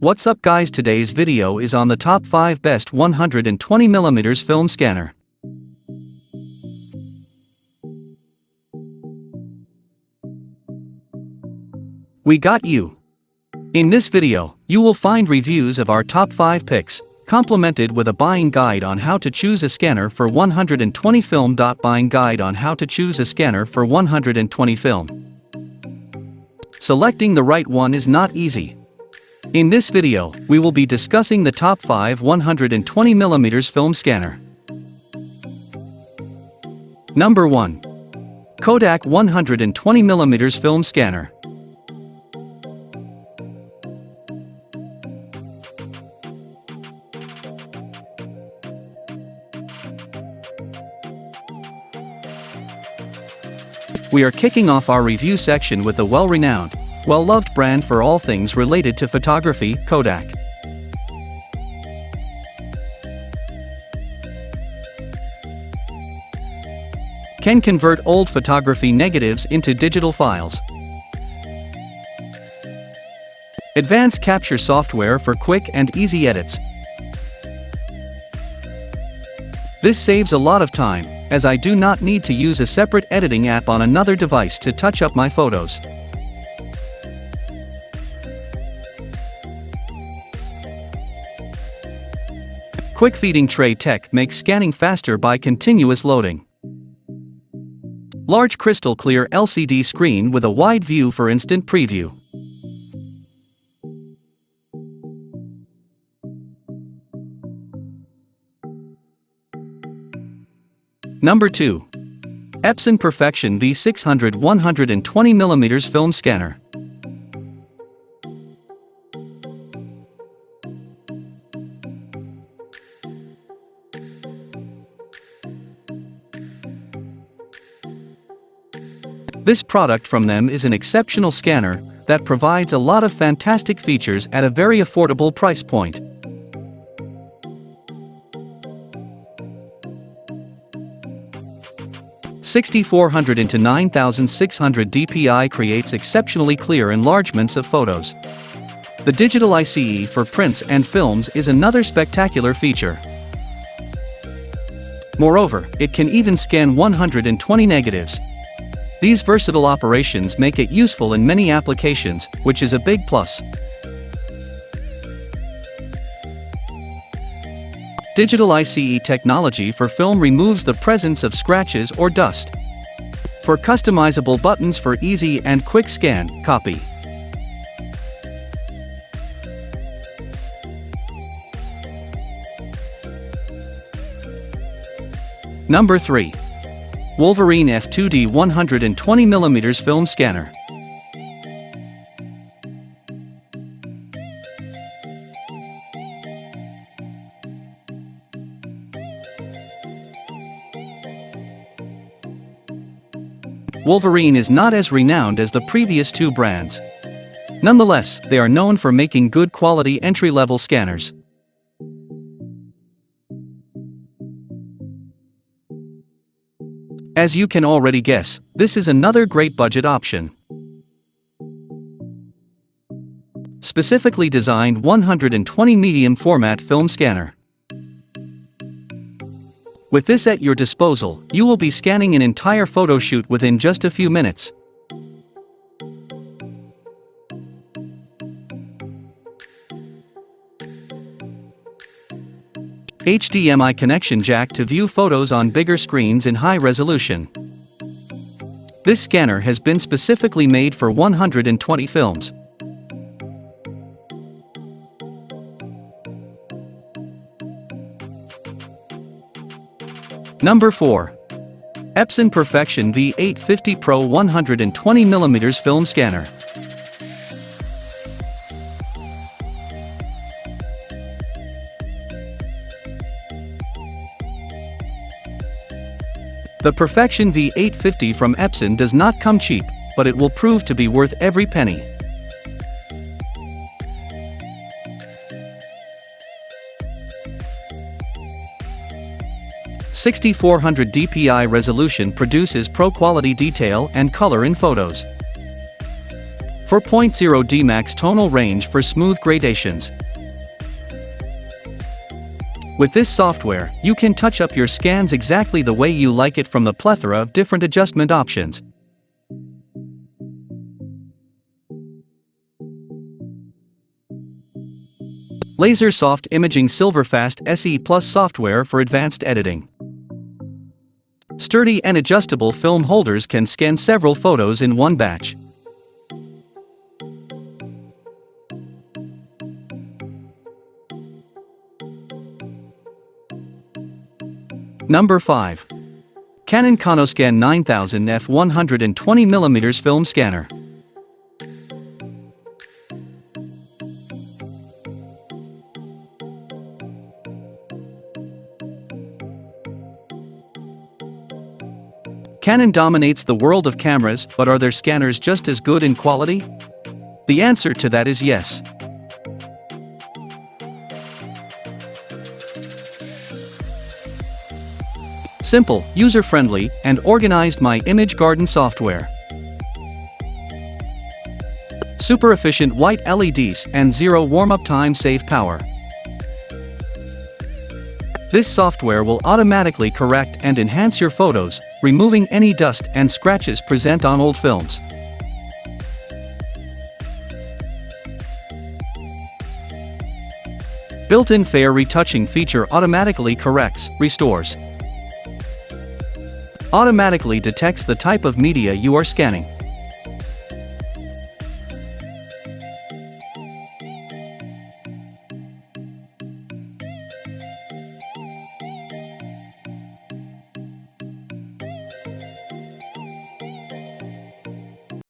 What's up guys, today's video is on the top 5 best 120mm film scanner. We got you. In this video, you will find reviews of our top 5 picks, complemented with a buying guide on how to choose a scanner for 120 film. Buying guide on how to choose a scanner for 120 film. Selecting the right one is not easy. In this video, we will be discussing the top 5 120mm film scanner. Number 1. Kodak 120mm film scanner. We are kicking off our review section with the well-renowned, well-loved brand for all things related to photography, Kodak. Can convert old photography negatives into digital files. Advanced capture software for quick and easy edits. This saves a lot of time, as I do not need to use a separate editing app on another device to touch up my photos. Quick feeding tray tech makes scanning faster by continuous loading. Large crystal clear LCD screen with a wide view for instant preview. Number 2. Epson Perfection V600 120mm film scanner. This product from them is an exceptional scanner that provides a lot of fantastic features at a very affordable price point. (6400 into 9600 dpi) creates exceptionally clear enlargements of photos. The digital ICE for prints and films is another spectacular feature. Moreover, it can even scan 120 negatives. These versatile operations make it useful in many applications, which is a big plus. Digital ICE technology for film removes the presence of scratches or dust. For customizable buttons for easy and quick scan, copy. Number 3. Wolverine F2D 120mm film scanner. Wolverine is not as renowned as the previous two brands. Nonetheless, they are known for making good quality entry-level scanners. As you can already guess, this is another great budget option. Specifically designed 120 medium format film scanner. With this at your disposal, you will be scanning an entire photo shoot within just a few minutes. HDMI connection jack to view photos on bigger screens in high resolution. This scanner has been specifically made for 120 films. Number 4. Epson Perfection V850 Pro 120mm film scanner. The Perfection V850 from Epson does not come cheap, but it will prove to be worth every penny. (6400 dpi) resolution produces pro-quality detail and color in photos. 4.0D max tonal range for smooth gradations. With this software, you can touch up your scans exactly the way you like it from the plethora of different adjustment options. Laser Soft Imaging Silverfast SE Plus software for advanced editing. Sturdy and adjustable film holders can scan several photos in one batch. Number 5. Canon ConoScan 9000 f120mm film scanner. Canon dominates the world of cameras, but are their scanners just as good in quality? The answer to that is yes. Simple, user-friendly, and organized My Image Garden software. Super efficient white LEDs and zero warm-up time save power. This software will automatically correct and enhance your photos, removing any dust and scratches present on old films. Built-in fair retouching feature automatically corrects, restores. Automatically detects the type of media you are scanning.